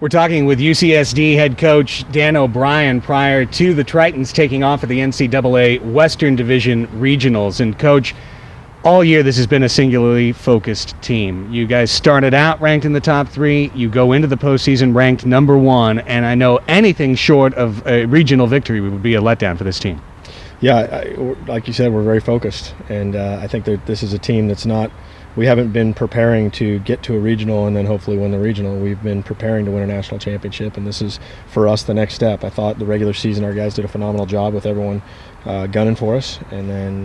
We're talking with UCSD head coach Dan O'Brien prior to the Tritons taking off at the NCAA Western Division Regionals. And Coach, all year this has been a singularly focused team. You guys started out ranked in the top 3. You go into the postseason ranked number 1. And I know anything short of a regional victory would be a letdown for this team. Yeah, like you said, we're very focused. And I think that this is a team that's not – we haven't been preparing to get to a regional and then hopefully win the regional. We've been preparing to win a national championship, and this is, for us, the next step. I thought the regular season our guys did a phenomenal job with everyone gunning for us, and then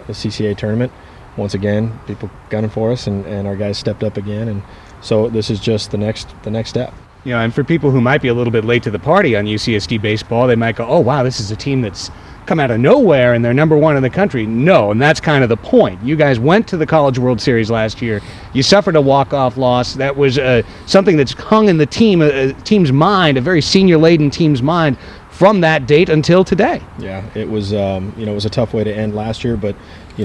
the CCA tournament, once again, people gunning for us, and our guys stepped up again, and so this is just the next step. You know, and for people who might be a little bit late to the party on UCSD baseball, they might go, oh, wow, this is a team that's come out of nowhere and they're number 1 in the country. No, and that's kind of the point. You guys went to the College World Series last year. You suffered a walk-off loss. That was something that's hung in the team's mind, a very senior-laden team's mind, from that date until today. Yeah, it was it was a tough way to end last year, but you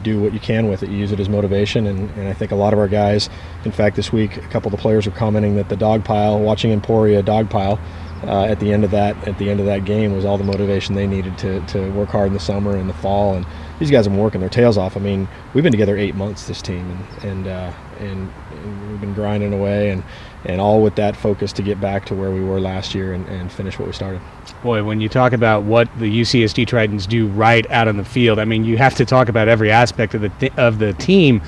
do what you can with it. You use it as motivation, and I think a lot of our guys, in fact this week a couple of the players were commenting that the dog pile, watching Emporia dog pile at the end of that game was all the motivation they needed to work hard in the summer and the fall. And these guys have been working their tails off. I mean, we've been together 8 months, this team, and we've been grinding away, and all with that focus to get back to where we were last year and finish what we started. Boy, when you talk about what the UCSD Tritons do right out on the field, I mean, you have to talk about every aspect of the team.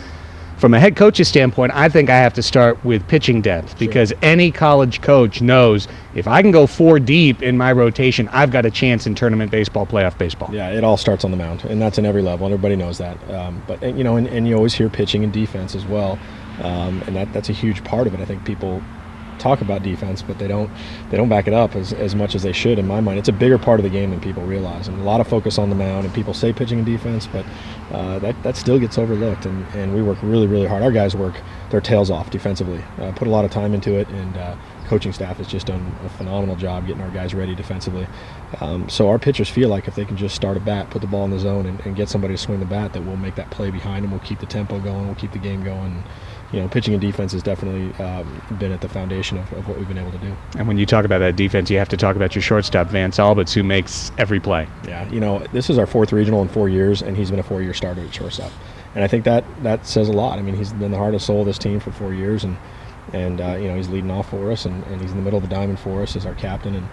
From a head coach's standpoint, I think I have to start with pitching depth, because any college coach knows if I can go 4 deep in my rotation, I've got a chance in tournament baseball, playoff baseball. Yeah, it all starts on the mound, and that's in every level, and everybody knows that. But and you always hear pitching and defense as well, and that's a huge part of it. I think people talk about defense, but they don't back it up as much as they should. In my mind, it's a bigger part of the game than people realize, and a lot of focus on the mound, and people say pitching and defense, but that still gets overlooked, and we work really, really hard. Our guys work their tails off defensively, put a lot of time into it, and coaching staff has just done a phenomenal job getting our guys ready defensively. So our pitchers feel like if they can just start a bat, put the ball in the zone, and get somebody to swing the bat, that we'll make that play behind them, we'll keep the tempo going, we'll keep the game going. Pitching and defense has definitely been at the foundation of what we've been able to do. And when you talk about that defense, you have to talk about your shortstop, Vance Alberts, who makes every play. Yeah, this is our 4th regional in 4 years, and he's been a 4-year starter at shortstop. And I think that says a lot. I mean, he's been the heart and soul of this team for 4 years, and he's leading off for us, and he's in the middle of the diamond for us as our captain. And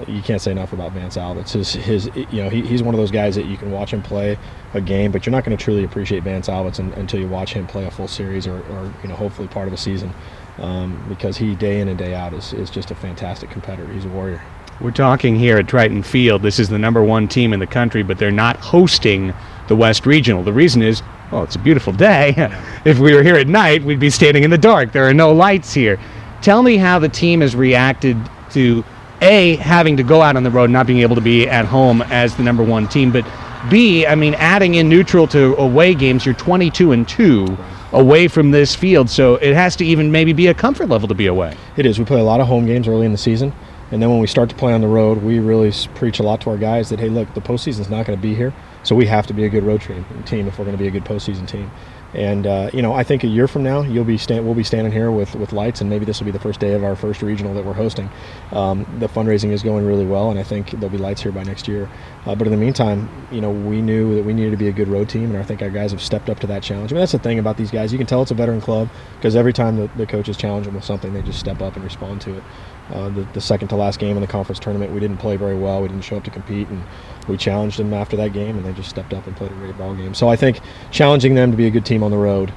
you can't say enough about Vance Alberts. He's one of those guys that you can watch him play a game, but you're not going to truly appreciate Vance Alberts until you watch him play a full series or hopefully part of a season, because he day in and day out is just a fantastic competitor. He's a warrior. We're talking here at Triton Field. This is the number 1 team in the country, but they're not hosting the West Regional. The reason is, well, it's a beautiful day. If we were here at night, we'd be standing in the dark. There are no lights here. Tell me how the team has reacted to A, having to go out on the road, not being able to be at home as the number 1 team, but B, I mean, adding in neutral to away games, you're 22-2 away from this field, so it has to even maybe be a comfort level to be away. It is. We play a lot of home games early in the season, and then when we start to play on the road, we really preach a lot to our guys that, hey, look, the postseason's not going to be here, so we have to be a good road team if we're going to be a good postseason team. And I think a year from now we'll be standing here with lights, and maybe this will be the first day of our first regional that we're hosting. The fundraising is going really well, and I think there'll be lights here by next year. But in the meantime, we knew that we needed to be a good road team, and I think our guys have stepped up to that challenge. I mean, that's the thing about these guys. You can tell it's a veteran club because every time the coaches challenge them with something, they just step up and respond to it. The second to last game in the conference tournament, we didn't play very well. We didn't show up to compete, and we challenged them after that game, and they just stepped up and played a great ball game. So I think challenging them to be a good team on the road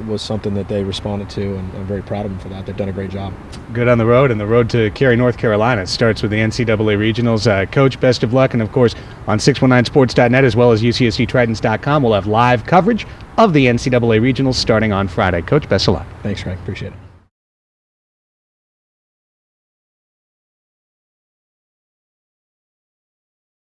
was something that they responded to, and I'm very proud of them for that. They've done a great job. Good on the road, and the road to Cary, North Carolina starts with the NCAA Regionals. Coach, best of luck, and of course on 619sports.net as well as UCSDTritons.com, we'll have live coverage of the NCAA Regionals starting on Friday. Coach, best of luck. Thanks, Frank. Appreciate it.